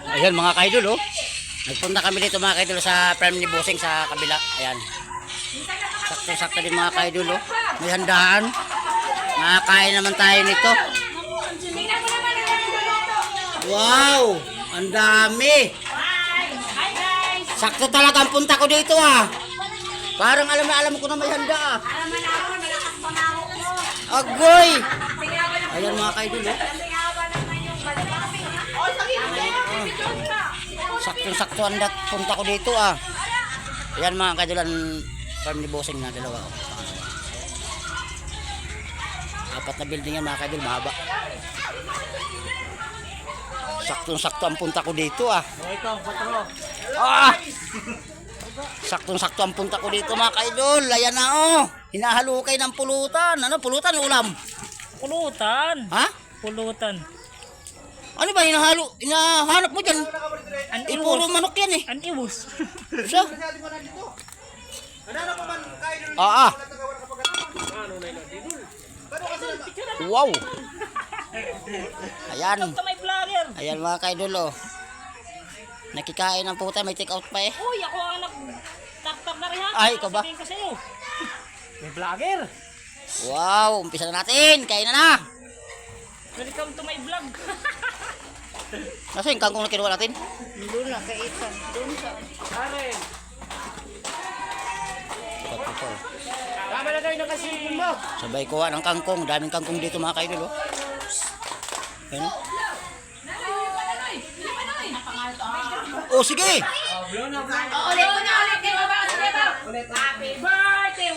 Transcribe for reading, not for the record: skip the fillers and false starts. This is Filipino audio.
Ayan mga kaidol oh. Nagpunta kami dito mga kaidol sa farm ni Bossing sa kabila. Ayan. Sakto-sakto din mga kaidol oh. May handaan. Makakain naman tayo nito. Wow! Ang dami! Sakto talaga ang punta ko dito ah. Parang alam ko na may handa ah. Agoy! Ayan mga kaidol oh. Sakto-sakto ang punta ko dito ah. Ayan mga kaidol ang farm ni Bossing na dalawa oh. Apat na building yan mga kaidol, mahaba. Saktong-sakto ang punta ko dito ah. Ah! Saktong-sakto ang punta ko dito mga kaidol. Ayan na oh. Hinahalukay ng pulutan. Ano pulutan o ulam? Pulutan. Ha? Pulutan. Ano ba hinahanap mo dyan? Puro manok yan eh. An iwos. So? Ah ah. Wow. Ayan. May vlogger. Ayan mga kaidol oh. Nakikain ng puta, may take out pa eh. Uy, ako ang nag-tak-tak na rin ha. Ay, ikaw ba? Sabihin ko sa'yo. May vlogger. Wow, umpisa na natin. Kain na. Welcome to my vlog. Nasa yung kangkong na kinuha natin? Doon na, kaitan. Doon sa... Karen. Ito. Tama na tayo na kasi mo. Sabay kuha ng kangkong. Daming kangkong dito mga kaidol oh. Ayan. Oh sige. Ulit ko na, ulit. Di ba ba? Happy birthday,